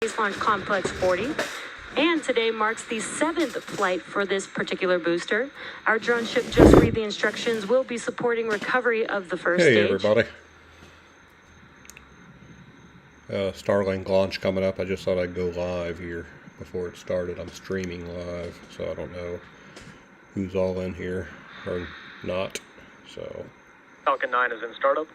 Space Launch Complex 40. And today marks the 7th flight for this particular booster. Our drone ship, just read the instructions, will be supporting recovery of the first stage. Hey everybody. Starlink launch coming up. I just thought I'd go live here before it started. I'm streaming live, so I don't know who's all in here or not. So Falcon 9 is in startup.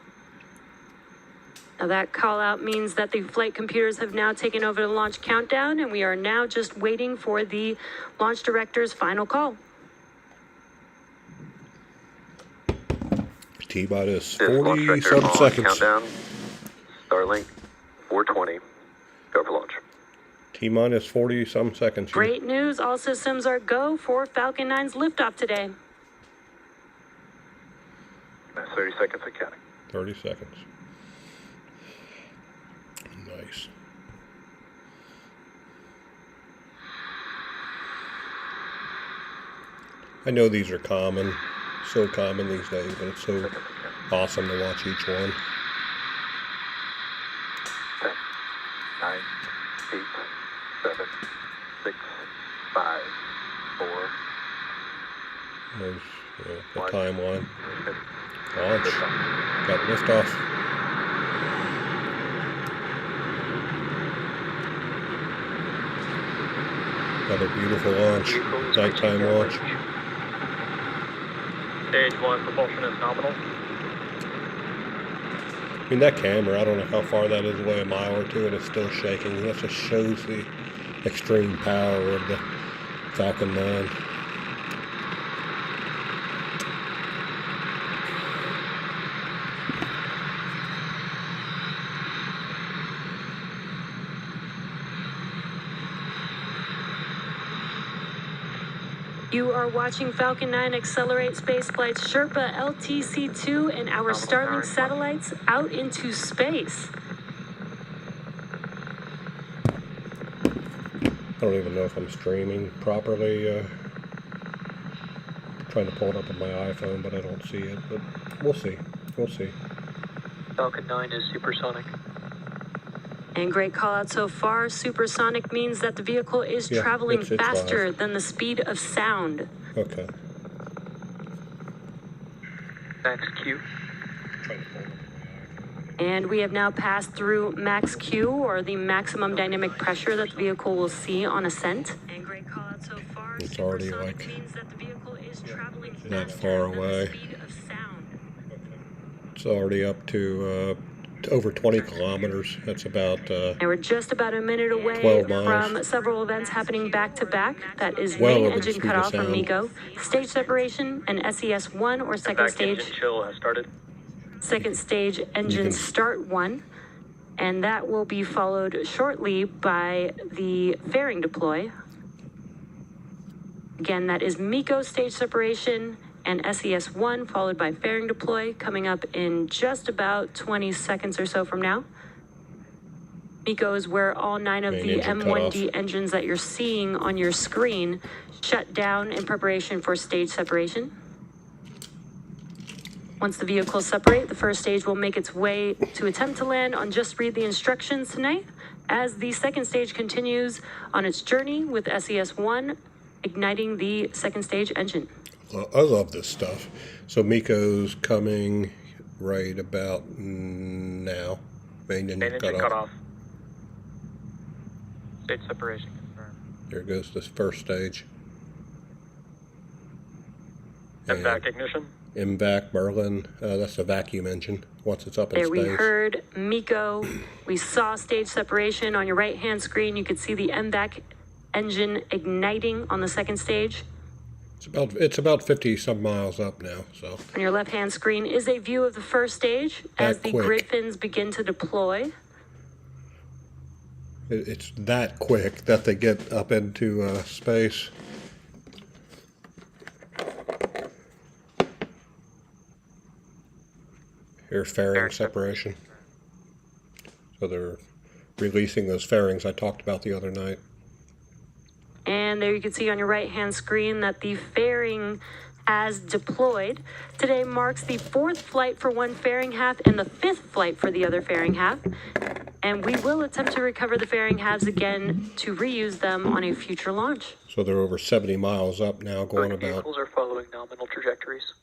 Now that call out means that the flight computers have now taken over the launch countdown, and we are now just waiting for the launch director's final call. T-minus 40-some seconds. Countdown. Starlink 420. Go for launch. T-minus 40-some seconds. Great news. All systems are go for Falcon 9's liftoff today. 30 seconds of counting. 30 seconds. Nice. I know these are common, so common these days, but it's so awesome to watch each one. 10, 9, 8, 7, 6, 5, 4. There's the timeline. Launch. Got liftoff. Another beautiful launch. Nighttime launch. Stage 1 propulsion is nominal. I mean, that camera, I don't know how far that is away, a mile or two, and it's still shaking. That just shows the extreme power of the Falcon 9. You are watching Falcon 9 accelerate spaceflight's Sherpa LTC-2 and our Starlink satellites out into space. I don't even know if I'm streaming properly. Trying to pull it up on my iPhone, but I don't see it. But we'll see. We'll see. Falcon 9 is supersonic. And great call out so far. Supersonic means that the vehicle is traveling faster live. than the speed of sound. Okay. Max Q. And we have now passed through max Q, or the maximum dynamic pressure that the vehicle will see on ascent. And great call out so far. It's already like means that the vehicle is traveling not faster far than away. the speed of sound. It's already up to over 20 kilometers. That's about And we're just about a minute away 12 miles. from several events happening back to back. That is Well main over the engine speed cutoff of from sound. MECO, stage separation, and SES-1 or second Back stage. engine chill has started. Second stage engine start 1, and that will be followed shortly by the fairing deploy. Again, that is MECO stage separation and SES-1 followed by fairing deploy coming up in just about 20 seconds or so from now. MECO is where all 9 of the M1D engines that you're seeing on your screen shut down in preparation for stage separation. Once the vehicles separate, the first stage will make its way to attempt to land on Just Read the Instructions tonight, as the second stage continues on its journey with SES-1 igniting the second stage engine. I love this stuff. So MECO's coming right about now. Main engine cut off. Stage separation confirmed. There goes this first stage. MVAC ignition. MVAC, Merlin, that's the vacuum engine once it's up in space. There we heard MECO. We saw stage separation on your right-hand screen. You could see the MVAC engine igniting on the second stage. It's about 50-some miles up now. So on your left-hand screen is a view of the first stage as the grid fins begin to deploy. It's that quick that they get up into space. Here's fairing separation. So they're releasing those fairings I talked about the other night. And there you can see on your right-hand screen that the fairing has deployed. Today marks the 4th flight for one fairing half and the 5th flight for the other fairing half. And we will attempt to recover the fairing halves again to reuse them on a future launch. So they're over 70 miles up now, going about vehicles are following nominal trajectories.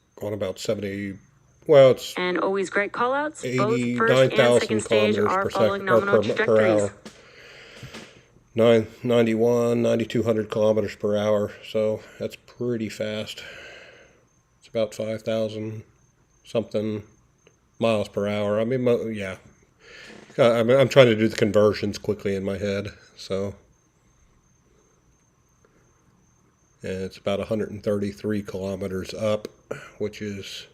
70. Well, it's And always great callouts. Both first and 89,000 second stage kilometers are per following second, or nominal per trajectories. hour. 9,200 kilometers per hour. So that's pretty fast. It's about 5,000 something miles per hour. I mean, yeah. I'm trying to do the conversions quickly in my head. So, and it's about 133 kilometers up, which is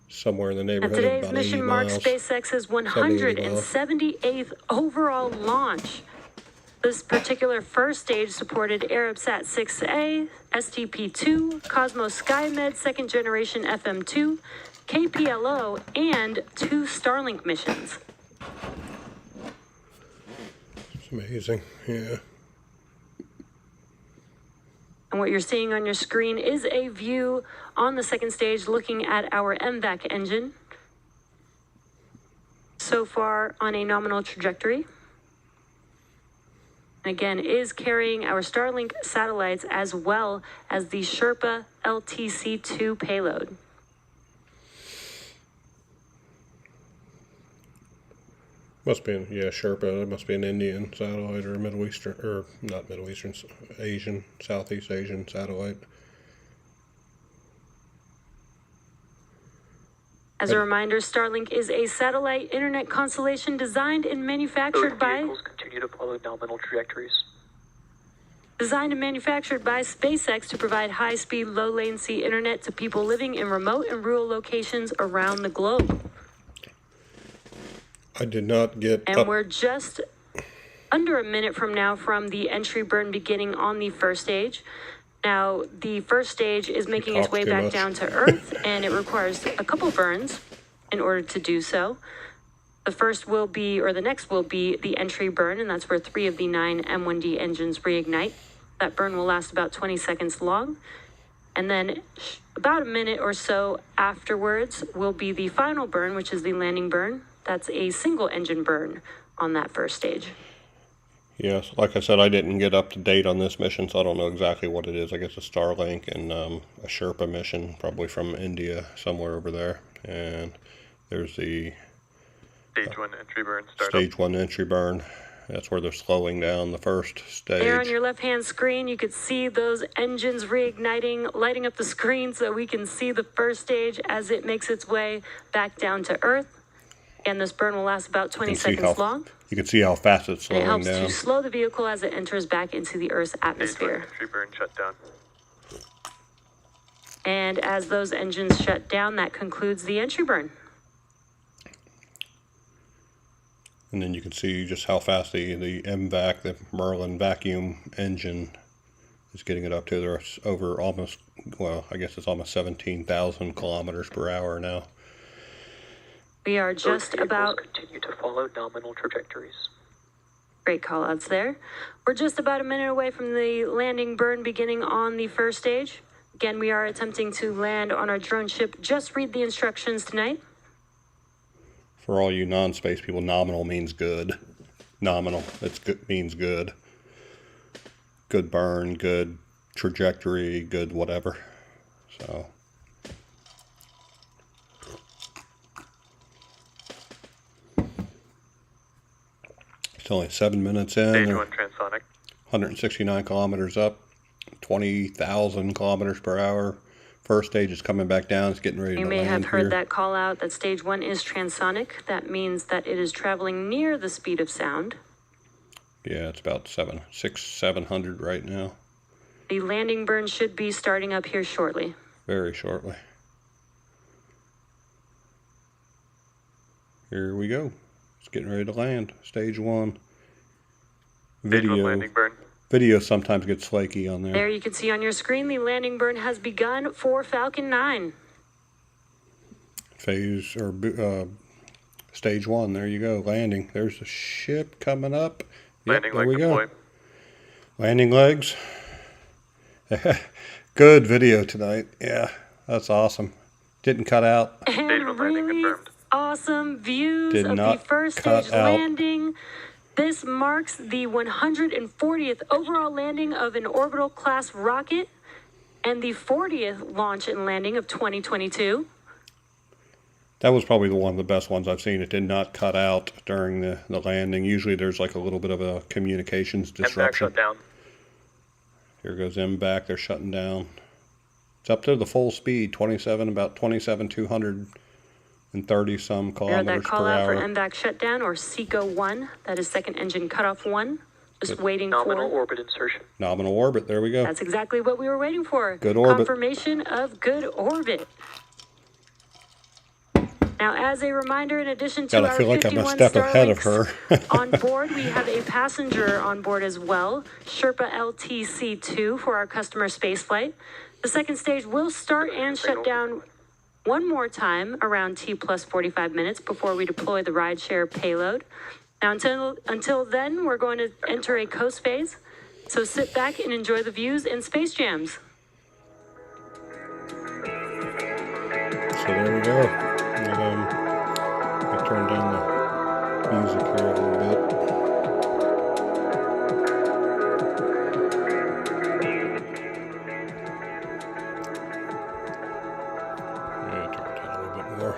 somewhere in the neighborhood of Today's about 80 mission marks miles. SpaceX's 178th overall launch. This particular first stage supported Arabsat 6A, STP-2, Cosmos SkyMed second generation FM2, KPLO, and 2 Starlink missions. It's amazing, yeah. And what you're seeing on your screen is a view on the second stage looking at our MVAC engine. So far on a nominal trajectory. And again, is carrying our Starlink satellites as well as the Sherpa LTC-2 payload. Must be, Sherpa. It must be an Indian satellite or a Middle Eastern, or not Middle Eastern, Asian, Southeast Asian satellite. As a reminder, Starlink is a satellite internet constellation designed and manufactured by... vehicles continue to follow nominal trajectories. Designed and manufactured by SpaceX to provide high-speed, low-latency internet to people living in remote and rural locations around the globe. I did not get And we're just under a minute from now from the entry burn beginning on the first stage. Now, the first stage is making its way back down to Earth, and it requires a couple burns in order to do so. The first will be, or the next will be, the entry burn, and that's where 3 of the 9 M1D engines reignite. That burn will last about 20 seconds long. And then about a minute or so afterwards will be the final burn, which is the landing burn. That's a single engine burn on that first stage. Yes, like I said, I didn't get up to date on this mission, so I don't know exactly what it is. I guess a Starlink and a Sherpa mission, probably from India, somewhere over there. And there's the Stage 1 entry burn startup. Stage 1 entry burn. That's where they're slowing down the first stage. There on your left-hand screen, you could see those engines reigniting, lighting up the screen so we can see the first stage as it makes its way back down to Earth. And this burn will last about 20 seconds long. You can see how fast it's slowing down. And it helps to slow the vehicle as it enters back into the Earth's atmosphere. Entry burn shut down. And as those engines shut down, that concludes the entry burn. And then you can see just how fast the MVAC, the Merlin vacuum engine, is getting it up to. There's over almost, well, I guess it's almost 17,000 kilometers per hour now. We are just about... continue to follow nominal trajectories. Great call-outs there. We're just about a minute away from the landing burn beginning on the first stage. Again, we are attempting to land on our drone ship. Just read the instructions tonight. For all you non-space people, nominal means good. Nominal, means good. Good burn, good trajectory, good whatever. So... It's only 7 minutes in. Stage 1 transonic. 169 kilometers up, 20,000 kilometers per hour. First stage is coming back down. It's getting ready to land. You may have heard here. that call out that stage 1 is transonic. That means that it is traveling near the speed of sound. Yeah, it's about 700 right now. The landing burn should be starting up here shortly. Very shortly. Here we go. It's getting ready to land. Stage 1. Stage 1 landing burn. Video sometimes gets flaky on there. There you can see on your screen the landing burn has begun for Falcon 9. Phase, or stage 1. There you go. Landing. There's the ship coming up. Landing there leg we go. deployed. Landing legs. Good video tonight. Yeah, that's awesome. Didn't cut out. And Stage 1 landing really confirmed. awesome views Did of the not first cut stage out. landing. This marks the 140th overall landing of an orbital class rocket and the 40th launch and landing of 2022. That was probably one of the best ones I've seen. It did not cut out during the landing. Usually there's like a little bit of a communications disruption. MVAC shut down. Here goes MVAC. They're shutting down. It's up to the full speed, about 230 some kilometers That call per out for hour. MVAC shutdown, or SECO 1. That is second engine cutoff 1. Just waiting Nominal for... orbit insertion. Nominal orbit. There we go. That's exactly what we were waiting for. Good orbit. Confirmation of good orbit. Now, as a reminder, in addition to God, I our feel like I'm a 51 step ahead of Starlinks her. on board, we have a passenger on board as well, Sherpa LTC-2 for our customer spaceflight. The second stage will start and shut down one more time around T plus 45 minutes before we deploy the rideshare payload. Now, until then, we're going to enter a coast phase. So sit back and enjoy the views and space jams. So there we go. I turned down the music here a little bit. Yeah, turn it down a little bit more.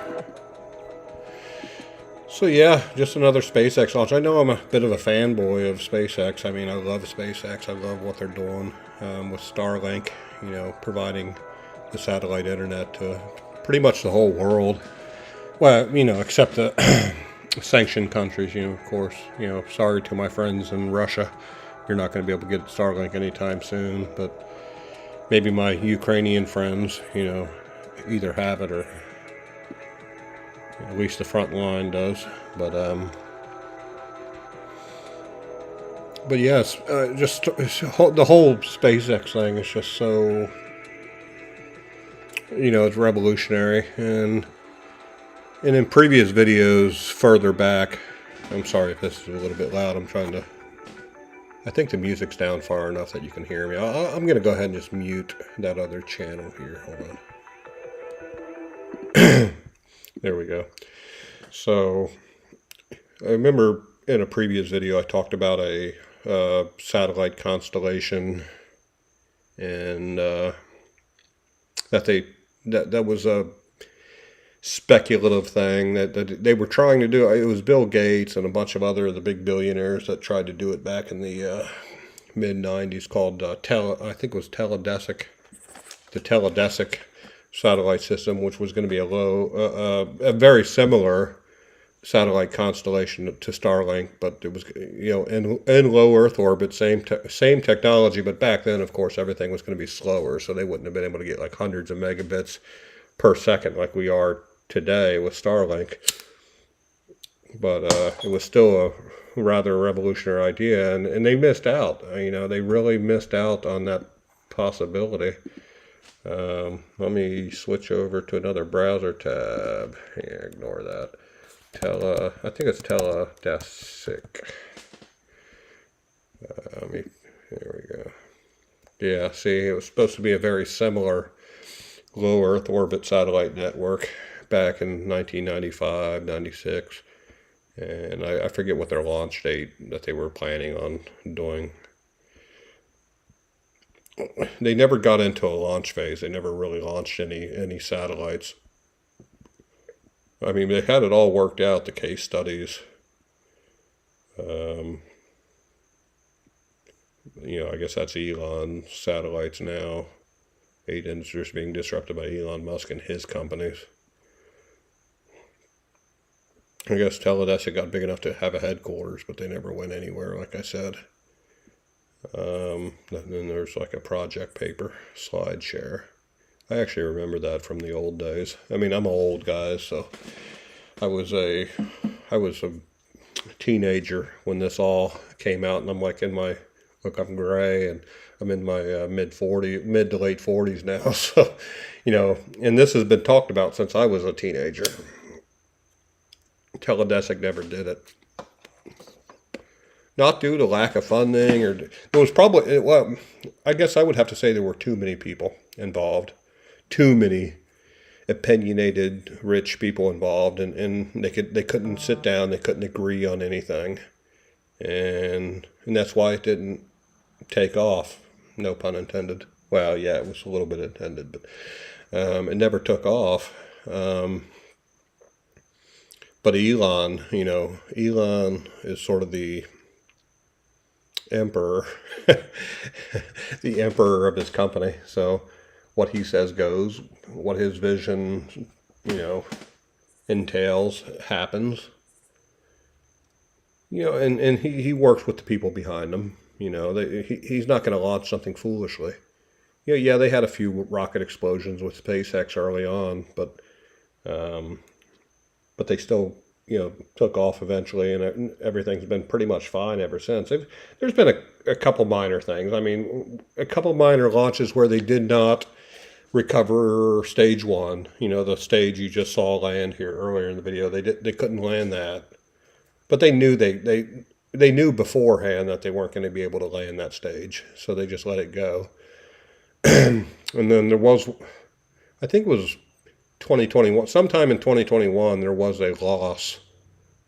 So yeah, just another SpaceX launch. I know I'm a bit of a fanboy of SpaceX. I mean, I love SpaceX. I love what they're doing with Starlink, you know, providing the satellite internet to pretty much the whole world. Well, you know, except the sanctioned countries, you know, of course. You know, sorry to my friends in Russia. You're not going to be able to get Starlink anytime soon, but maybe my Ukrainian friends, you know, either have it or at least the front line does. But yes, just the whole SpaceX thing is just so, you know, it's revolutionary. And in previous videos further back, I'm sorry if this is a little bit loud. I'm trying to, I think the music's down far enough that you can hear me. I'm going to go ahead and just mute that other channel here. Hold on. There we go. So I remember in a previous video I talked about a satellite constellation, and that was a speculative thing that they were trying to do. It was Bill Gates and a bunch of other the big billionaires that tried to do it back in the mid 90s, called I think it was Teledesic, the Teledesic satellite system, which was going to be a very similar satellite constellation to Starlink, but it was, you know, in low Earth orbit, same technology, but back then, of course, everything was going to be slower, so they wouldn't have been able to get like hundreds of megabits per second like we are today with Starlink. But it was still a rather revolutionary idea, and they missed out. You know, they really missed out on that possibility. Let me switch over to another browser tab. Yeah, ignore that. I think it's Teledesic. There we go. Yeah, see, it was supposed to be a very similar low Earth orbit satellite network back in 1995, 96. And I forget what their launch date that they were planning on doing. They never got into a launch phase. They never really launched any satellites. I mean, they had it all worked out, the case studies. You know, I guess that's Elon satellites now. 8 industries being disrupted by Elon Musk and his companies. I guess Teledesic got big enough to have a headquarters, but they never went anywhere, like I said. And then there's like a project paper, SlideShare. I actually remember that from the old days. I mean, I'm an old guy, so I was a teenager when this all came out, and I'm like I'm gray, and I'm in my mid to late 40s now. So, you know, and this has been talked about since I was a teenager. Teledesic never did it. Not due to lack of funding, or there was probably, well, I guess I would have to say there were too many people involved. Too many. opinionated rich people involved, and they couldn't sit down, they couldn't agree on anything, and that's why it didn't take off. No pun intended. Well, yeah, it was a little bit intended, but it never took off. But Elon, Elon is sort of the emperor, the emperor of his company. So what he says goes, what his vision, entails happens. And he works with the people behind him. He's not going to launch something foolishly. Yeah, they had a few rocket explosions with SpaceX early on, but they still, took off eventually, and everything's been pretty much fine ever since. There's been a couple minor things. I mean, a couple minor launches where they did not recover stage one. The stage you just saw land here earlier in the video. They couldn't land that, but they knew they knew beforehand that they weren't going to be able to land that stage, so they just let it go. And then there was, I think it was 2021, sometime in 2021, there was a loss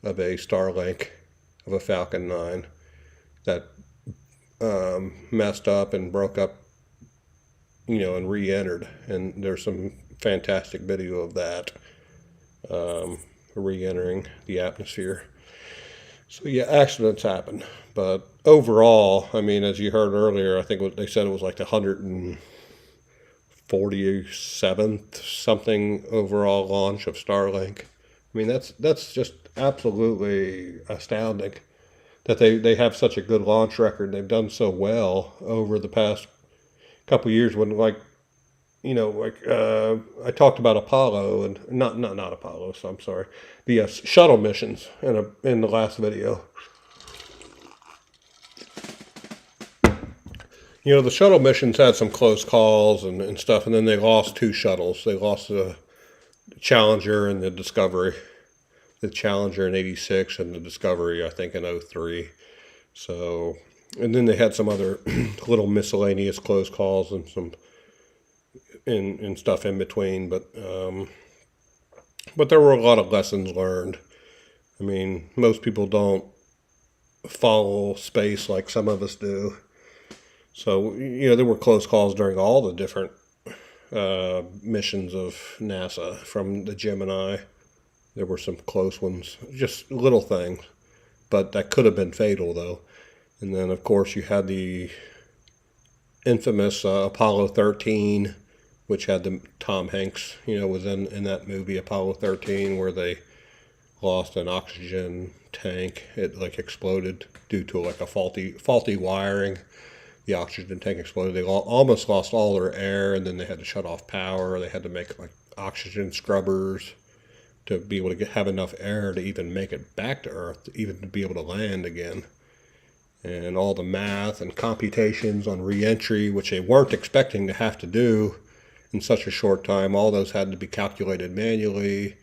of a Starlink, of a Falcon 9 that messed up and broke up, and re-entered. And there's some fantastic video of that re-entering the atmosphere. So yeah, accidents happen. But overall, I mean, as you heard earlier, I think they said it was like the 147th something overall launch of Starlink. I mean, that's just absolutely astounding that they have such a good launch record. They've done so well over the past couple of years. When I talked about Apollo and not Apollo. So I'm sorry, the shuttle missions in the last video. The shuttle missions had some close calls and stuff, and then they lost two shuttles. They lost the Challenger and the Discovery. The Challenger in '86 and the Discovery, I think, in '03. So, and then they had some other little miscellaneous close calls and some and stuff in between. But there were a lot of lessons learned. I mean, most people don't follow space like some of us do. So, there were close calls during all the different missions of NASA, from the Gemini. There were some close ones, just little things, but that could have been fatal, though. And then, of course, you had the infamous Apollo 13, which had Tom Hanks, was in that movie, Apollo 13, where they lost an oxygen tank. It exploded due to a faulty wiring. The oxygen tank exploded. They almost lost all their air, and then they had to shut off power. They had to make oxygen scrubbers to be able to have enough air to even make it back to Earth, even to be able to land again. And all the math and computations on re-entry, which they weren't expecting to have to do in such a short time, all those had to be calculated manually,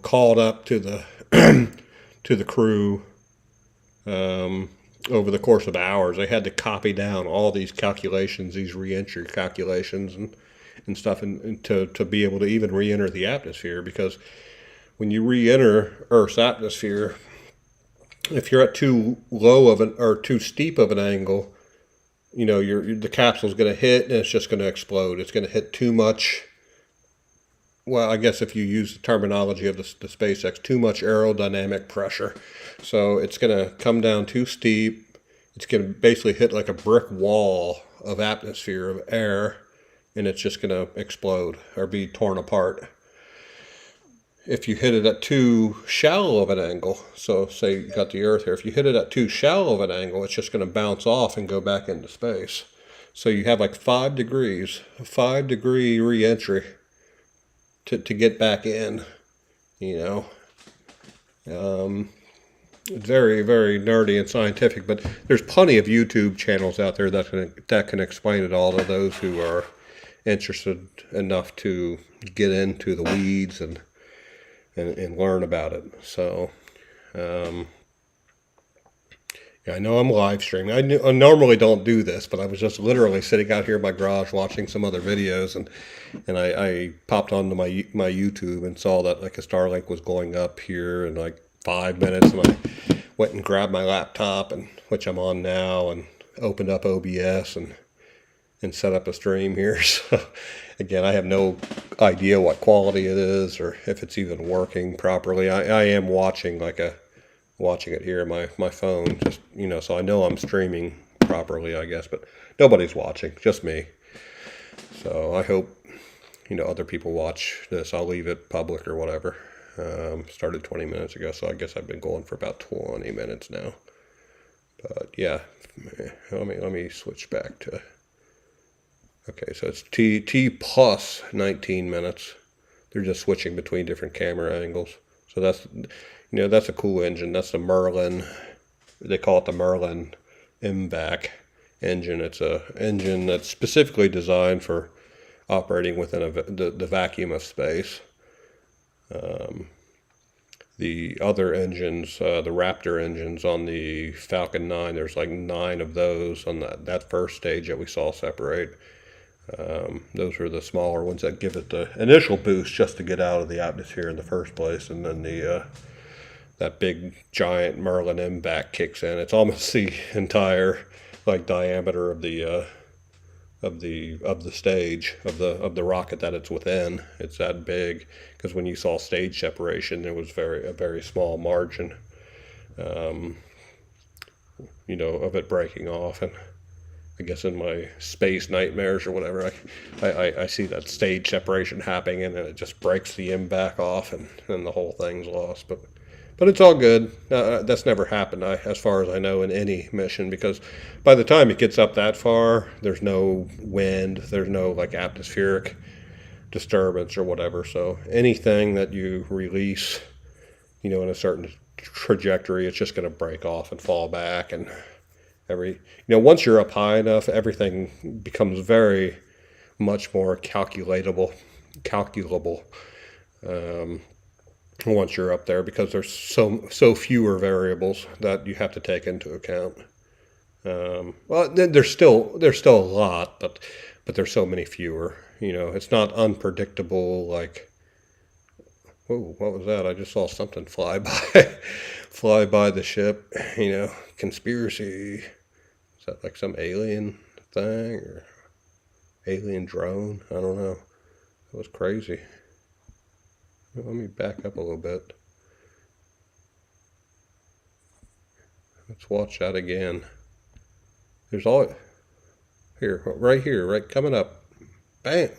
called up to the to the crew. Over the course of hours, they had to copy down all these calculations, these re-entry calculations and stuff, and to be able to even re-enter the atmosphere. Because when you re-enter Earth's atmosphere, if you're at too low or too steep of an angle, the capsule's going to hit and it's just going to explode. It's going to hit too much. Well, I guess if you use the terminology of the SpaceX, too much aerodynamic pressure. So it's going to come down too steep. It's going to basically hit like a brick wall of atmosphere, of air, and it's just going to explode or be torn apart. If you hit it at too shallow of an angle, so say you got the Earth here, if you hit it at too shallow of an angle, it's just going to bounce off and go back into space. So you have 5 degrees, a 5-degree re-entry to get back in, It's very, very nerdy and scientific, but there's plenty of YouTube channels out there that can explain it all to those who are interested enough to get into the weeds and learn about it. So, Yeah, I know I'm live streaming. I normally don't do this, but I was just literally sitting out here in my garage watching some other videos, and I popped onto my YouTube and saw that like a Starlink was going up here in like 5 minutes, and I went and grabbed my laptop, and which I'm on now, and opened up OBS and set up a stream here. So again, I have no idea what quality it is or if it's even working properly. I am watching it here on my phone, just, so I know I'm streaming properly, I guess, but nobody's watching, just me. So I hope, other people watch this. I'll leave it public or whatever. Started 20 minutes ago, so I guess I've been going for about 20 minutes now. But yeah, let me switch back to, okay, so it's T plus 19 minutes. They're just switching between different camera angles. So that's a cool engine. That's the Merlin. They call it the Merlin MVAC engine. It's a engine that's specifically designed for operating within the vacuum of space. The other engines, the Raptor engines on the Falcon 9, there's like 9 of those on that first stage that we saw separate. Those are the smaller ones that give it the initial boost just to get out of the atmosphere in the first place, and then that big giant Merlin MVAC kicks in. It's almost the entire diameter of the stage of the rocket that it's within. It's that big, because when you saw stage separation, there was a very small margin, of it breaking off. And I guess in my space nightmares or whatever, I see that stage separation happening, and then it just breaks the MVAC off, and the whole thing's lost. But it's all good. That's never happened, as far as I know, in any mission, because by the time it gets up that far, there's no wind, there's no atmospheric disturbance or whatever. So anything that you release, in a certain trajectory, it's just going to break off and fall back. And once you're up high enough, everything becomes very much more calculable. Once you're up there, because there's so fewer variables that you have to take into account. Well, there's still a lot, but there's so many fewer. It's not unpredictable. Whoa, what was that? I just saw something fly by the ship. Conspiracy. Is that like some alien thing or alien drone? I don't know. It was crazy. Let me back up a little bit. Let's watch that again. There's right here, coming up. Bam!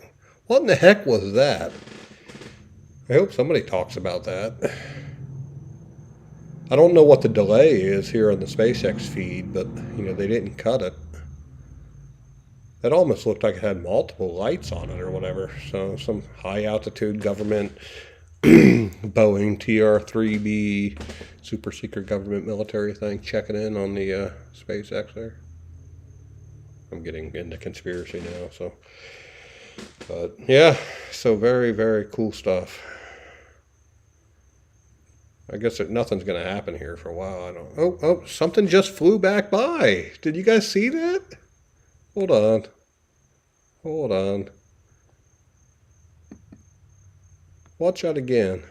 What in the heck was that? I hope somebody talks about that. I don't know what the delay is here on the SpaceX feed, but they didn't cut it. That almost looked like it had multiple lights on it or whatever. So some high altitude government Boeing TR-3B super secret government military thing checking in on the SpaceX there. I'm getting into conspiracy now, so. But yeah, so very, very cool stuff. I guess nothing's going to happen here for a while. I don't. Oh, something just flew back by. Did you guys see that? Hold on. Watch that again.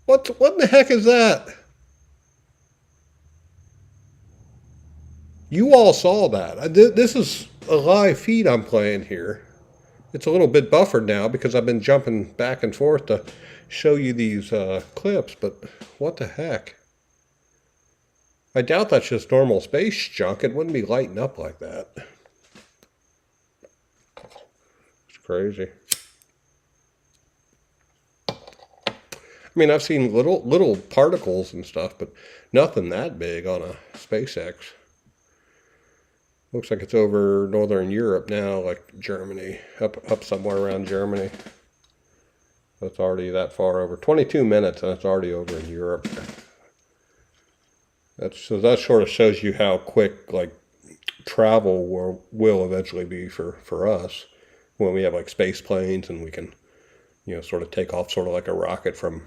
What in the heck is that? You all saw that. This is a live feed I'm playing here. It's a little bit buffered now because I've been jumping back and forth to show you these clips, but what the heck? I doubt that's just normal space junk. It wouldn't be lighting up like that. It's crazy. I mean, I've seen little particles and stuff, but nothing that big on a SpaceX. Looks like it's over northern Europe now, like Germany, up somewhere around Germany. That's already that far over. 22 minutes, and it's already over in Europe. That sort of shows you how quick travel will eventually be for us when we have space planes and we can sort of take off sort of like a rocket from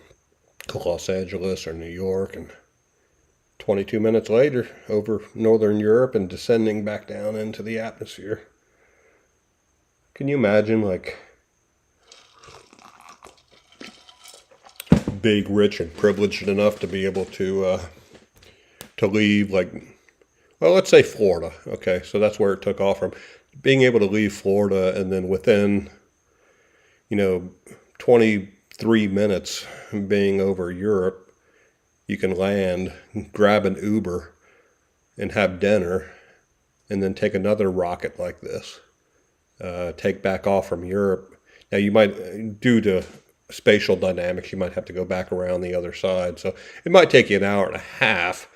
Los Angeles or New York and 22 minutes later, over northern Europe and descending back down into the atmosphere. Can you imagine, like, big, rich, and privileged enough to be able to leave, like, well, let's say Florida. Okay, so that's where it took off from. Being able to leave Florida, and then within, 23 minutes being over Europe, you can land, grab an Uber, and have dinner, and then take another rocket like this, take back off from Europe. Now, you might, due to spatial dynamics, you might have to go back around the other side. So it might take you an hour and a half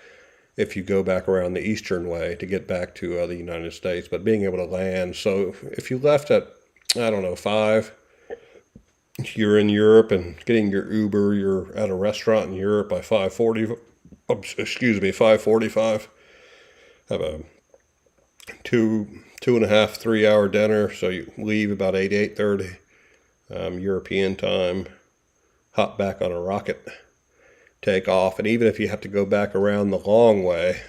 if you go back around the eastern way to get back to the United States. But being able to land, so if you left at, 5, you're in Europe and getting your Uber, you're at a restaurant in Europe by 5:45. Have a 2.5, 3 hour dinner. So you leave about 8:30 European time, hop back on a rocket, take off. And even if you have to go back around the long way,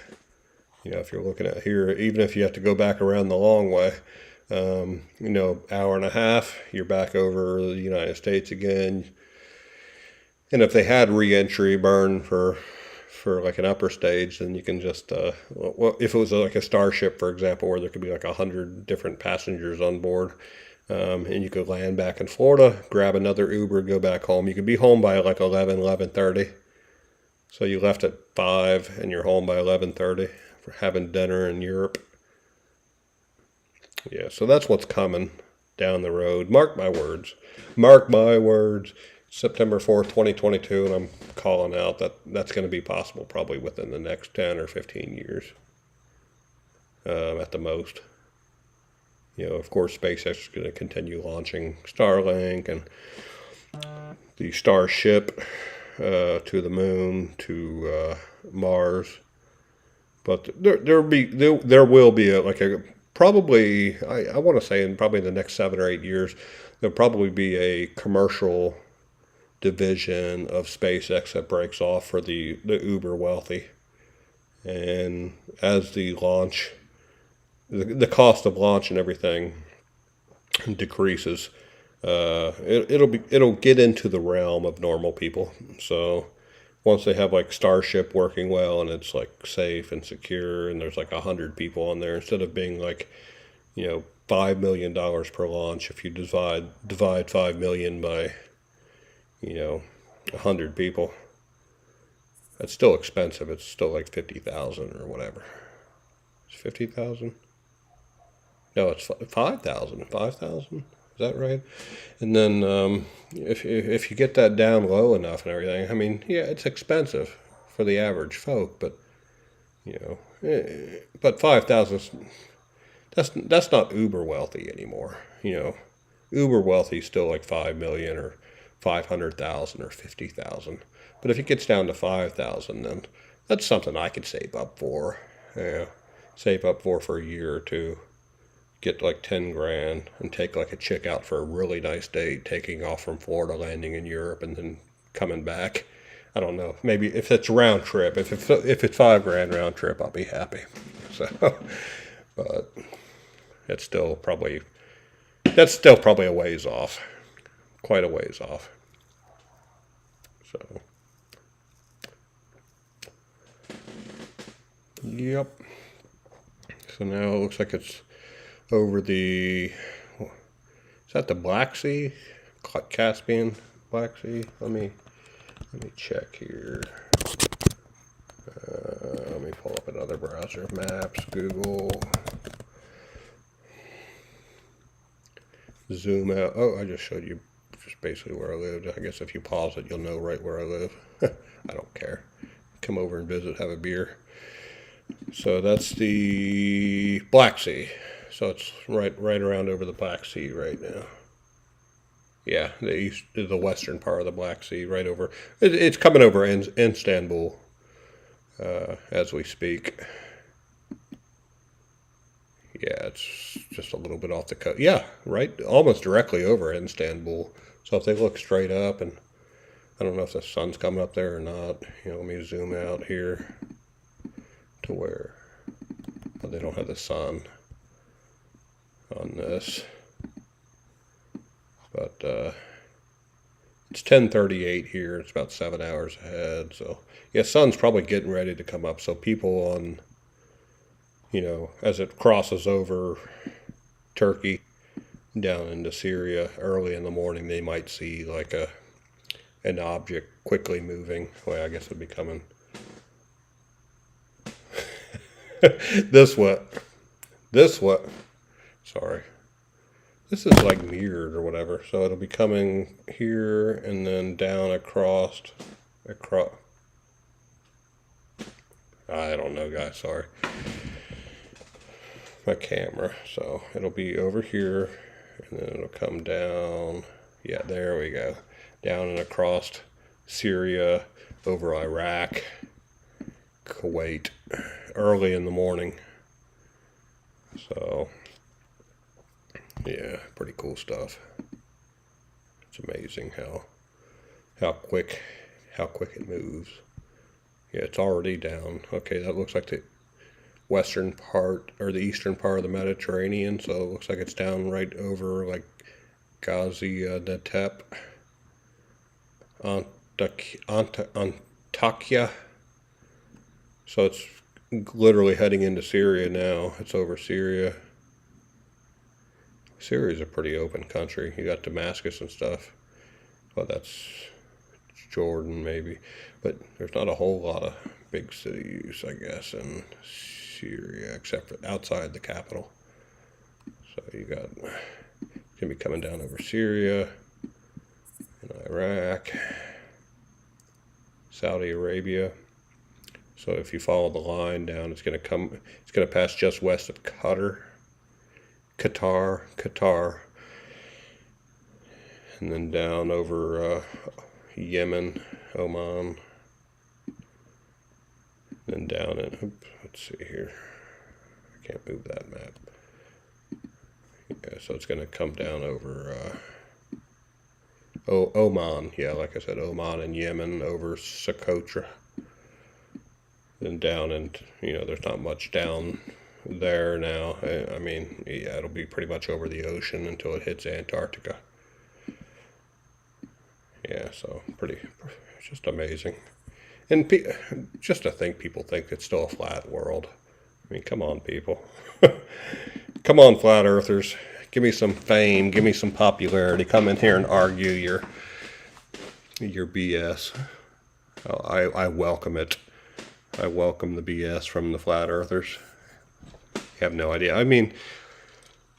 if you're looking at here, even if you have to go back around the long way, hour and a half, you're back over the United States again. And if they had re-entry burn for like an upper stage, then you can just, if it was like a starship, for example, where there could be like 100 different passengers on board, and you could land back in Florida, grab another Uber, go back home. You could be home by like 11:30. So you left at 5 and you're home by 11:30 for having dinner in Europe. Yeah, so that's what's coming down the road. Mark my words. Mark my words. September 4th, 2022, and I'm calling out that that's going to be possible probably within the next 10 or 15 years at the most. Of course, SpaceX is going to continue launching Starlink and the Starship to the moon, to Mars. But there will be probably, I want to say in probably the next 7 or 8 years, there'll probably be a commercial division of SpaceX that breaks off for the uber wealthy. And as the launch, the cost of launch and everything decreases, it'll get into the realm of normal people. So once they have like Starship working well and it's like safe and secure and there's like 100 people on there, instead of being like, $5 million per launch, if you divide 5 million by, 100 people, that's still expensive. It's still like 50,000 or whatever. It's 50,000. No, it's 5,000. 5,000. Is that right? And then if you get that down low enough and everything, I mean, yeah, it's expensive for the average folk, but but 5,000, that's not uber wealthy anymore. Uber wealthy is still like 5 million or 500,000 or 50,000. But if it gets down to 5,000, then that's something I could save up for. Save up for a year or two. Get like 10 grand and take like a chick out for a really nice date, taking off from Florida, landing in Europe, and then coming back. I don't know. Maybe if it's round trip, if it's 5 grand round trip, I'll be happy. So, but that's still probably a ways off. Quite a ways off. So, yep. So now it looks like it's over the, is that the Black Sea? Caspian, Black Sea? Let me check here. Let me pull up another browser. Maps, Google. Zoom out. Oh, I just showed you just basically where I lived. I guess if you pause it, you'll know right where I live. I don't care. Come over and visit, have a beer. So that's the Black Sea. So it's right around over the Black Sea right now. Yeah, the western part of the Black Sea, right over. It's coming over Istanbul as we speak. Yeah, it's just a little bit off the coast. Yeah, right, almost directly over Istanbul. So if they look straight up, and I don't know if the sun's coming up there or not. Let me zoom out here. to where they don't have the sun on this. But it's 10:38 here. It's about 7 hours ahead. So yeah, sun's probably getting ready to come up. So people on, as it crosses over Turkey down into Syria early in the morning, they might see like an object quickly moving. Well, I guess it'd be coming this way. Sorry. This is like mirrored or whatever, so it'll be coming here and then down across. I don't know, guys, sorry. My camera, so it'll be over here and then it'll come down. Yeah, there we go. Down and across Syria, over Iraq, Kuwait, early in the morning. So yeah, pretty cool stuff. It's amazing how quick it moves. Yeah, it's already down. Okay, that looks like the western part or the eastern part of the Mediterranean, so it looks like it's down right over like Gaziantep, Antakya. So it's literally heading into Syria now. It's over Syria. Syria's a pretty open country. You got Damascus and stuff. Well, that's Jordan maybe. But there's not a whole lot of big cities, I guess, in Syria, except for outside the capital. So you got, it's going to be coming down over Syria and Iraq, Saudi Arabia. So if you follow the line down, it's going to pass just west of Qatar, and then down over Yemen, Oman, then down in, let's see here, I can't move that map. Yeah, so it's going to come down over Oman, yeah, like I said, Oman and Yemen, over Socotra, then down, and there's not much down there now. I mean, yeah, it'll be pretty much over the ocean until it hits Antarctica. Yeah, so it's just amazing. And just to think people think it's still a flat world. I mean, come on, people. Come on, flat earthers. Give me some fame. Give me some popularity. Come in here and argue your BS. Oh, I welcome it. I welcome the BS from the flat earthers. You have no idea. I mean,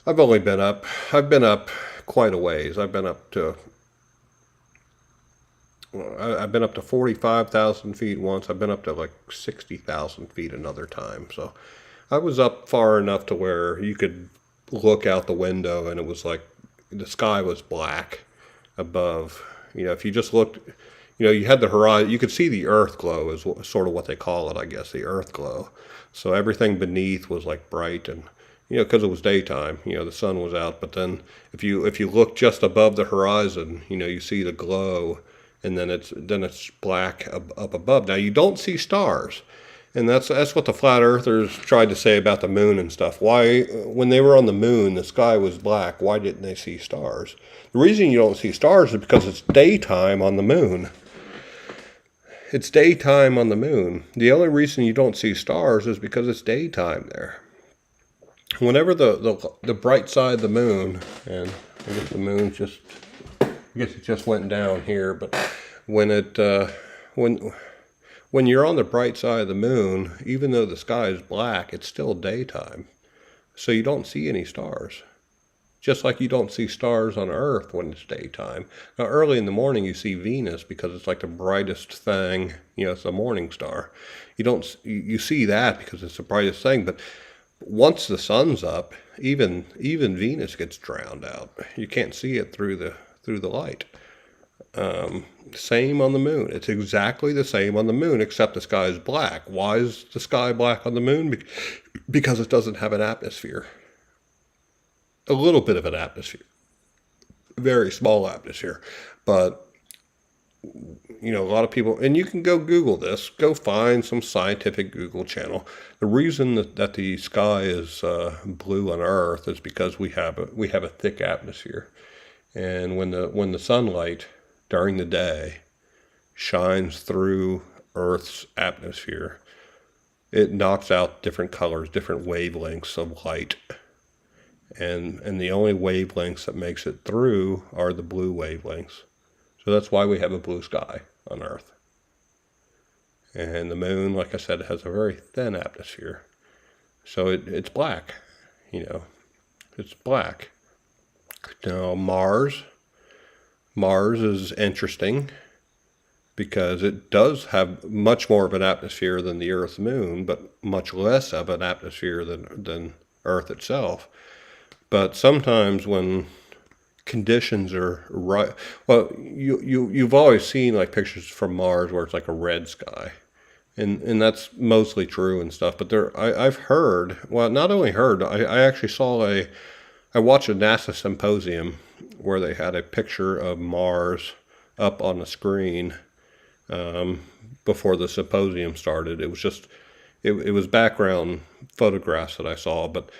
I've been up quite a ways. I've been up to 45,000 feet once. I've been up to like 60,000 feet another time. So I was up far enough to where you could look out the window and it was like the sky was black above. If you just looked, you had the horizon, you could see the earth glow is sort of what they call it, I guess, the earth glow. So everything beneath was like bright, and because it was daytime, the sun was out. But then if you look just above the horizon, you see the glow, and then it's black up above. Now you don't see stars, and that's what the flat earthers tried to say about the moon and stuff. Why, when they were on the moon, the sky was black. Why didn't they see stars? The reason you don't see stars is because it's daytime on the moon. It's daytime on the moon. The only reason you don't see stars is because it's daytime there. Whenever the bright side of the moon, and I guess the moon it just went down here, but when you're on the bright side of the moon, even though the sky is black, it's still daytime. So you don't see any stars. Just like you don't see stars on Earth when it's daytime. Now, early in the morning, you see Venus because it's like the brightest thing. It's a morning star. You see that because it's the brightest thing. But once the sun's up, even Venus gets drowned out. You can't see it through the light. Same on the moon. It's exactly the same on the moon, except the sky is black. Why is the sky black on the moon? Because it doesn't have an atmosphere. A little bit of an atmosphere, very small atmosphere, but a lot of people, and you can go Google this, go find some scientific Google channel. The reason that the sky is blue on Earth is because we have a thick atmosphere, and when the sunlight during the day shines through Earth's atmosphere, it knocks out different colors, different wavelengths of light, and the only wavelengths that makes it through are the blue wavelengths. So that's why we have a blue sky on Earth. And the moon, like I said, has a very thin atmosphere. So it's black, it's black. Now Mars is interesting because it does have much more of an atmosphere than the Earth's moon, but much less of an atmosphere than Earth itself. But sometimes when conditions are right, well, you've always seen like pictures from Mars where it's like a red sky, and that's mostly true and stuff. But I've heard, well, not only heard, I actually I watched a NASA symposium where they had a picture of Mars up on the screen before the symposium started. It was just it was background photographs that I saw, but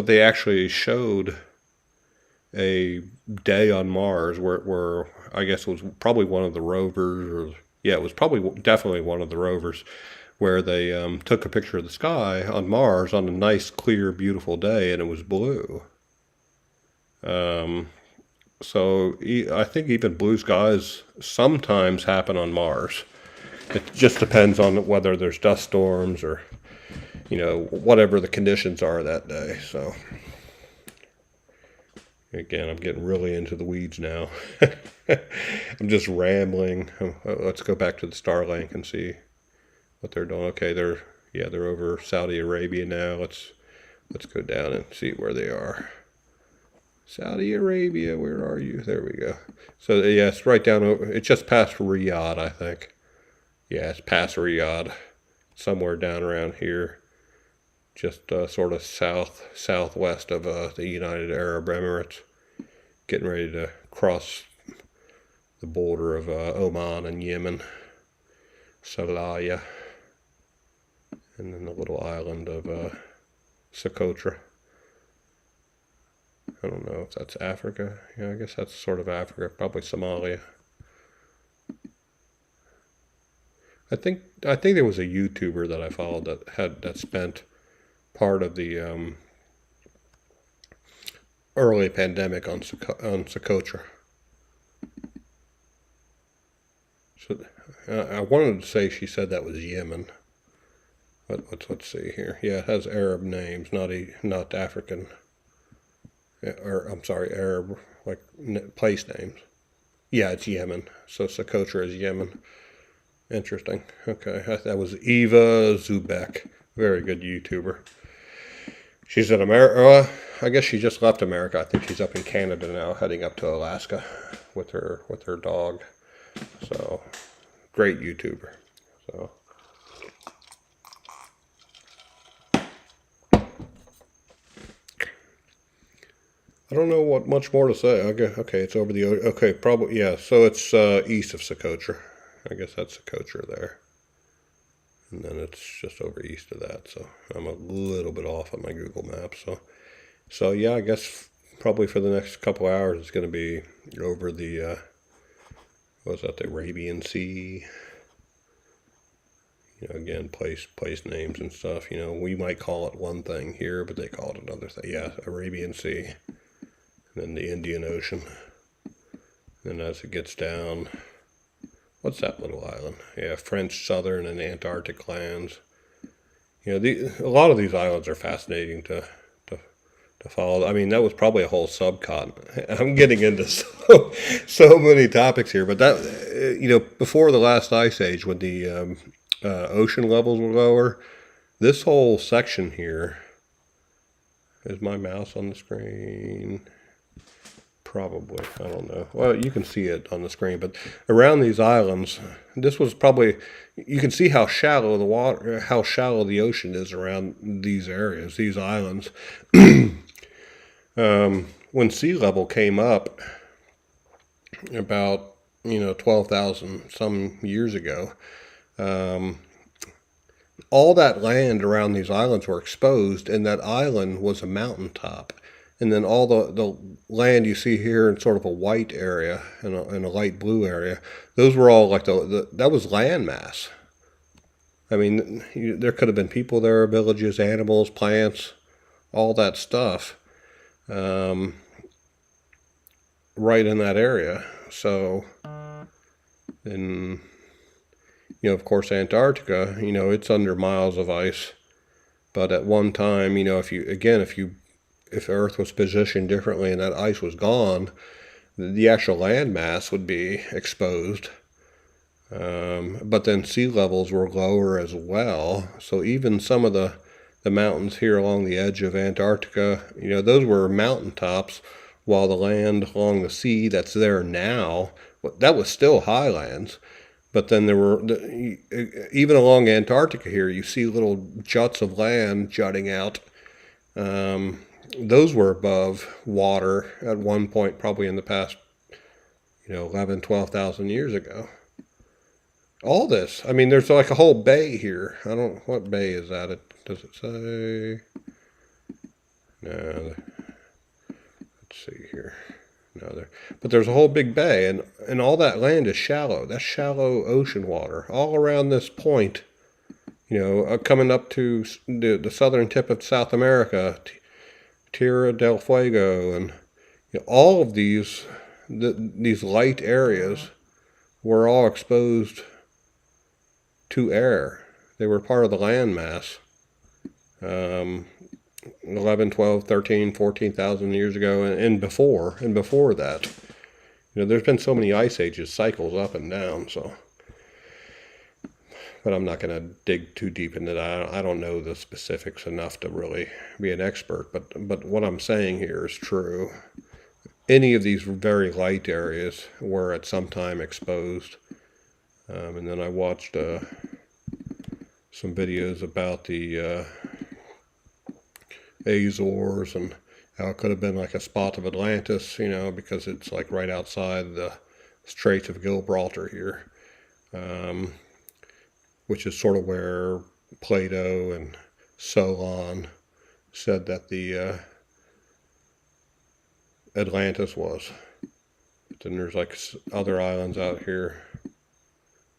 they actually showed a day on Mars where I guess it was probably one of the rovers, or yeah, it was definitely one of the rovers, where they took a picture of the sky on Mars on a nice, clear, beautiful day, and it was blue. So I think even blue skies sometimes happen on Mars. It just depends on whether there's dust storms or whatever the conditions are that day. So again, I'm getting really into the weeds now. I'm just rambling. Let's go back to the Starlink and see what they're doing. Okay, they're over Saudi Arabia now. Let's go down and see where they are. Saudi Arabia, where are you? There we go. So yeah, it's right down over. It's just past Riyadh, I think. Yeah, it's past Riyadh, somewhere down around here. Just sort of southwest of the United Arab Emirates, getting ready to cross the border of Oman and Yemen, Salaya, and then the little island of Socotra. I don't know if that's Africa. Yeah, I guess that's sort of Africa, probably Somalia. I think there was a YouTuber that I followed that spent part of the early pandemic on Socotra. So I wanted to say she said that was Yemen, but let's see here. Yeah, it has Arab names, not African, or I'm sorry, Arab like place names. Yeah, it's Yemen. So Socotra is Yemen. Interesting. Okay, that was Eva Zubek, very good YouTuber. She's in America. I guess she just left America. I think she's up in Canada now, heading up to Alaska with her dog. So, great YouTuber. So, I don't know what much more to say. Okay, it's over the okay, probably yeah. So it's east of Socotra. I guess that's Socotra there. And then it's just over east of that, so I'm a little bit off on my Google Maps. So yeah, I guess probably for the next couple hours it's going to be over the, the Arabian Sea. Again, place names and stuff. We might call it one thing here, but they call it another thing. Yeah, Arabian Sea, and then the Indian Ocean. And as it gets down, what's that little island? Yeah, French Southern and Antarctic lands. A lot of these islands are fascinating to follow. I mean, that was probably a whole subcontinent. I'm getting into so many topics here, but that before the last ice age, when the ocean levels were lower, this whole section here, is my mouse on the screen? Probably, I don't know. Well, you can see it on the screen, but around these islands, this was probably, you can see how shallow the ocean is around these areas, these islands. When sea level came up about 12,000 some years ago. All that land around these islands were exposed, and that island was a mountaintop. And then all the land you see here in sort of a white area and a light blue area, those were all like that was land mass. I mean, there could have been people there, villages, animals, plants, all that stuff, right in that area. So, and of course, Antarctica, it's under miles of ice. But at one time, if Earth was positioned differently and that ice was gone, the actual land mass would be exposed. But then sea levels were lower as well. So even some of the mountains here along the edge of Antarctica, those were mountaintops, while the land along the sea that's there now, that was still highlands. But then there were, even along Antarctica here, you see little juts of land jutting out. Those were above water at one point, probably in the past, 11, 12,000 years ago. All this, I mean, there's like a whole bay here. What bay is that? Does it say? No, let's see here. No, but there's a whole big bay, and all that land is shallow. That's shallow ocean water all around this point. Coming up to the southern tip of South America, Tierra del Fuego, and all of these light areas were all exposed to air. They were part of the land mass. 11, 12, 13, 14,000 years ago, and before that. There's been so many ice ages, cycles up and down, so. But I'm not going to dig too deep into that. I don't know the specifics enough to really be an expert, but what I'm saying here is true. Any of these very light areas were at some time exposed. And then I watched some videos about the Azores and how it could have been like a spot of Atlantis, because it's like right outside the Straits of Gibraltar here, which is sort of where Plato and Solon said that the Atlantis was. But then there's like other islands out here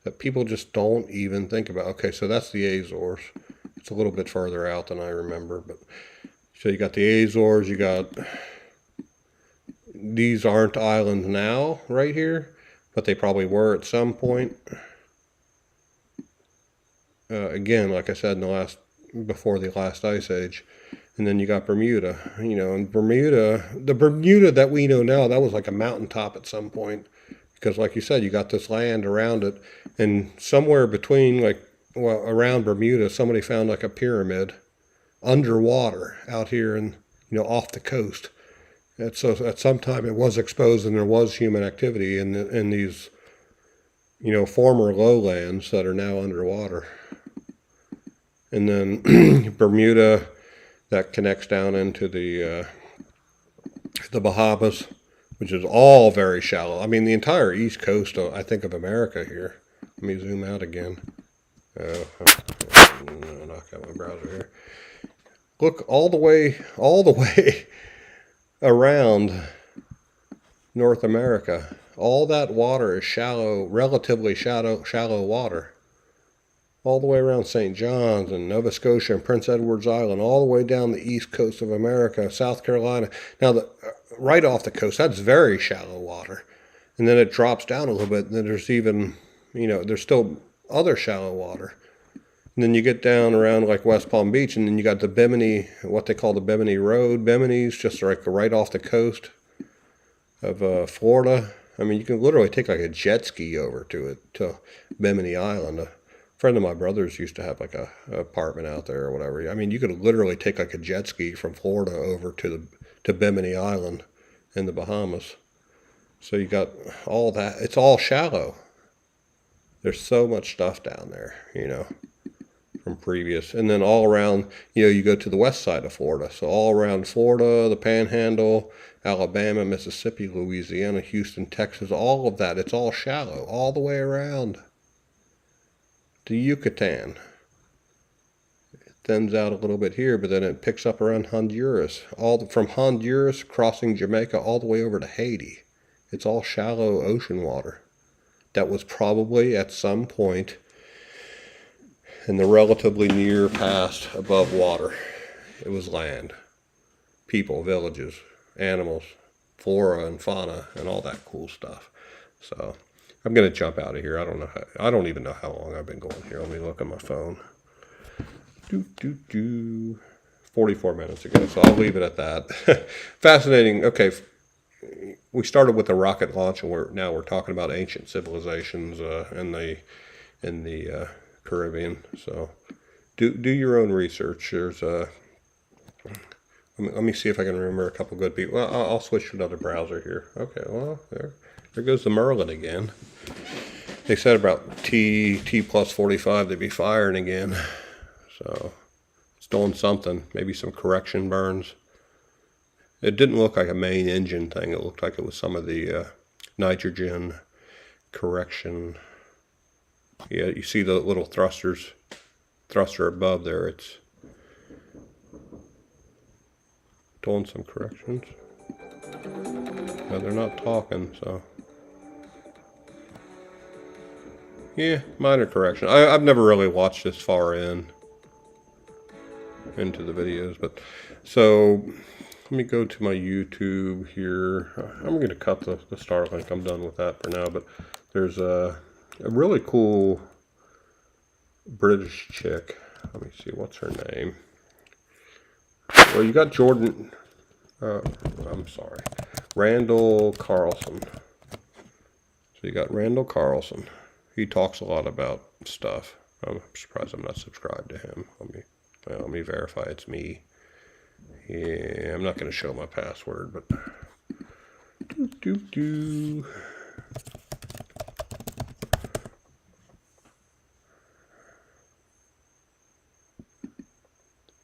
that people just don't even think about. Okay, so that's the Azores. It's a little bit further out than I remember, but so you got the Azores, these aren't islands now right here, but they probably were at some point. Again, like I said, before the last ice age. And then you got Bermuda, and the Bermuda that we know now, that was like a mountaintop at some point. Because like you said, you got this land around it, and somewhere between, around Bermuda, somebody found like a pyramid underwater out here and, off the coast. And so at some time it was exposed and there was human activity in these, former lowlands that are now underwater. And then Bermuda, that connects down into the Bahamas, which is all very shallow. I mean, the entire east coast, I think, of America here. Let me zoom out again. Knock out my browser here. Look all the way around North America. All that water is shallow, relatively shallow water. All the way around St. John's and Nova Scotia and Prince Edward's Island, all the way down the east coast of America, South Carolina. Now, right off the coast, that's very shallow water. And then it drops down a little bit, and then there's even, there's still other shallow water. And then you get down around like West Palm Beach, and then you got the Bimini, what they call the Bimini Road. Bimini's just like right off the coast of Florida. I mean, you can literally take like a jet ski over to Bimini Island. A friend of my brother's used to have like a apartment out there or whatever. I mean, you could literally take like a jet ski from Florida over to Bimini Island in the Bahamas. So you got all that. It's all shallow. There's so much stuff down there, from previous. And then all around, you go to the west side of Florida. So all around Florida, the Panhandle, Alabama, Mississippi, Louisiana, Houston, Texas, all of that, it's all shallow, all the way around to Yucatan. It thins out a little bit here, but then it picks up around Honduras. From Honduras, crossing Jamaica, all the way over to Haiti. It's all shallow ocean water. That was probably at some point in the relatively near past above water. It was land, people, villages, animals, flora and fauna, and all that cool stuff. So I'm going to jump out of here. I don't even know how long I've been going here. Let me look at my phone. 44 minutes ago, so I'll leave it at that. Fascinating. Okay, we started with the rocket launch, and now we're talking about ancient civilizations in the Caribbean. So do your own research. There's let me see if I can remember a couple good people. Well, I'll switch to another browser here. Okay, well, there goes the Merlin again. They said about T plus 45 they'd be firing again. So it's doing something. Maybe some correction burns. It didn't look like a main engine thing. It looked like it was some of the nitrogen correction. Yeah, you see the little thruster above there. It's doing some corrections. No, they're not talking, so. Yeah, minor correction. I've never really watched this far into the videos, but so let me go to my YouTube here. I'm going to cut the Starlink. I'm done with that for now, but there's a really cool British chick. Let me see, what's her name? Well, you got Randall Carlson. So you got Randall Carlson. He talks a lot about stuff. I'm surprised I'm not subscribed to him. Let me verify it's me. Yeah, I'm not going to show my password, but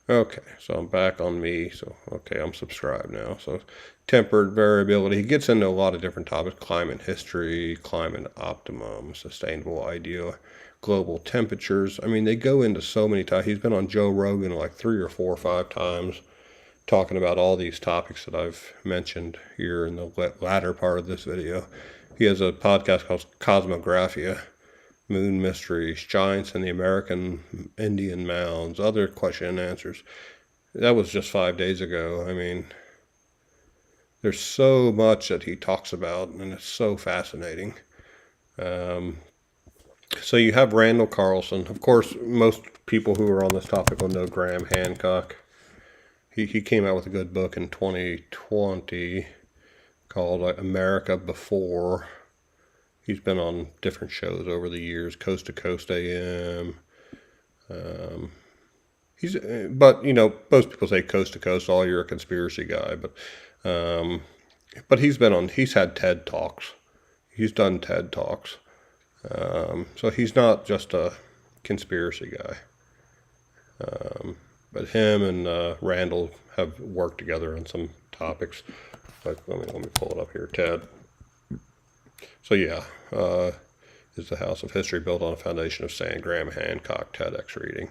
Okay, so I'm back on me. So, okay, I'm subscribed now. So, tempered variability. He gets into a lot of different topics. Climate history, climate optimum, sustainable ideal, global temperatures. I mean, they go into so many times. He's been on Joe Rogan like 3 or 4 or 5 times talking about all these topics that I've mentioned here in the latter part of this video. He has a podcast called Cosmographia. Moon mysteries, giants in the American Indian mounds, other question and answers. That was just 5 days ago. I mean, there's so much that he talks about, and it's so fascinating. So you have Randall Carlson. Of course, most people who are on this topic will know Graham Hancock. He came out with a good book in 2020 called America Before. He's been on different shows over the years, Coast to Coast AM. But most people say Coast to Coast, oh, you're a conspiracy guy. But he's had TED Talks. He's done TED Talks. So he's not just a conspiracy guy. But him and Randall have worked together on some topics. Like, let me pull it up here, TED. So yeah, is the House of History built on a foundation of sand? Graham Hancock TEDx reading.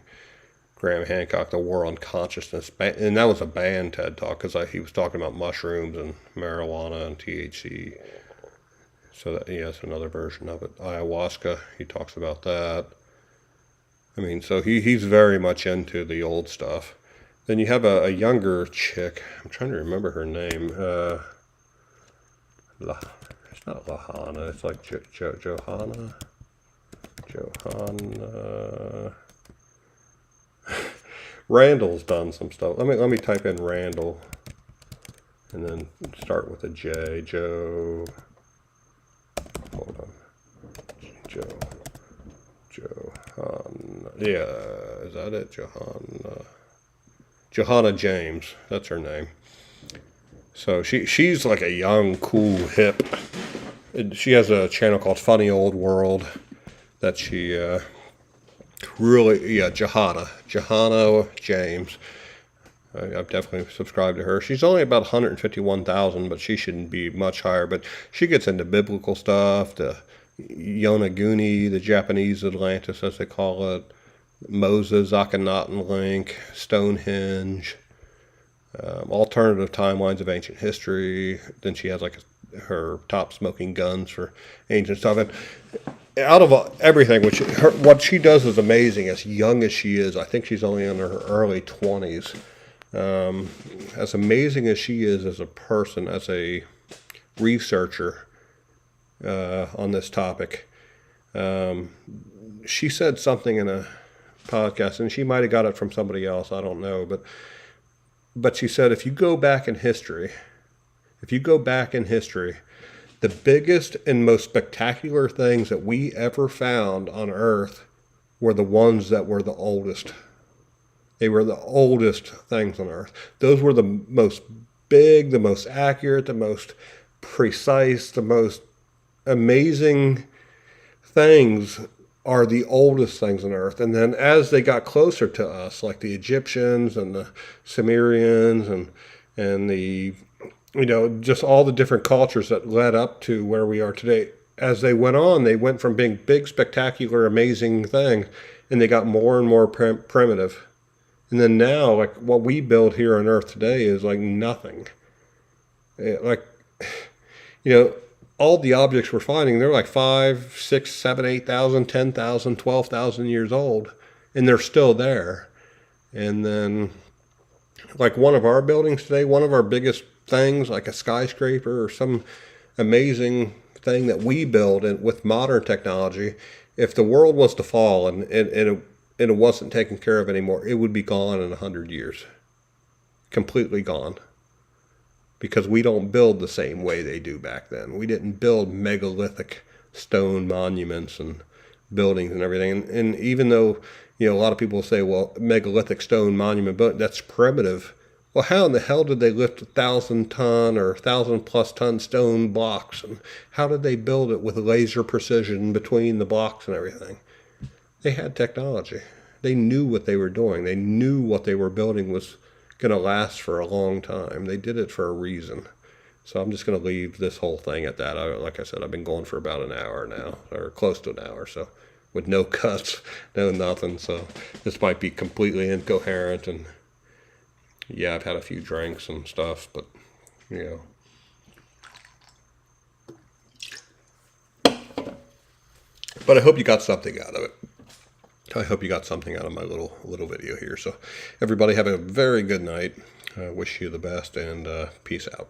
Graham Hancock, The War on Consciousness. And that was a banned TED Talk because he was talking about mushrooms and marijuana and THC. So that's another version of it. Ayahuasca, he talks about that. I mean, so he's very much into the old stuff. Then you have a younger chick. I'm trying to remember her name. It's not Lahana. It's like Johanna. Randall's done some stuff. Let me type in Randall, and then start with a J. Joe. Hold on. Johanna. Yeah, is that it? Johanna James. That's her name. So she's like a young, cool, hip. She has a channel called Funny Old World that she really, yeah, Johanna James. I've definitely subscribed to her. She's only about 151,000, but she shouldn't be much higher. But she gets into biblical stuff, the Yonaguni, the Japanese Atlantis, as they call it, Moses, Akhenaten Link, Stonehenge, alternative timelines of ancient history. Then she has like her top smoking guns for ancient stuff. And out of everything, what she does is amazing. As young as she is, I think she's only in her early 20s. As amazing as she is as a person, as a researcher on this topic, she said something in a podcast, and she might have got it from somebody else, I don't know, but she said if you go back in history, the biggest and most spectacular things that we ever found on Earth were the ones that were the oldest. They were the oldest things on Earth. Those were the most big, the most accurate, the most precise, the most amazing things are the oldest things on Earth. And then as they got closer to us, like the Egyptians and the Sumerians and the, just all the different cultures that led up to where we are today, as they went on, they went from being big, spectacular, amazing things, and they got more and more primitive. And then now, like what we build here on Earth today is like nothing. All the objects we're finding, they're like 5, 6, 7, 8,000, 10,000, 12,000 years old, and they're still there. And then, like one of our buildings today, one of our biggest things, like a skyscraper or some amazing thing that we build with modern technology, if the world was to fall and it wasn't taken care of anymore, it would be gone in 100 years. Completely gone. Because we don't build the same way they do back then. We didn't build megalithic stone monuments and buildings and everything. And even though, a lot of people say, well, megalithic stone monument, but that's primitive. Well, how in the hell did they lift 1,000-ton or 1,000-plus ton stone blocks? And how did they build it with laser precision between the blocks and everything? They had technology. They knew what they were doing. They knew what they were building was going to last for a long time. They did it for a reason. So I'm just going to leave this whole thing at that. Like I said, I've been going for about an hour now, or close to an hour, so with no cuts, no nothing. So this might be completely incoherent. And yeah, I've had a few drinks and stuff, but But I hope you got something out of it. I hope you got something out of my little video here. So everybody have a very good night. I wish you the best, and peace out.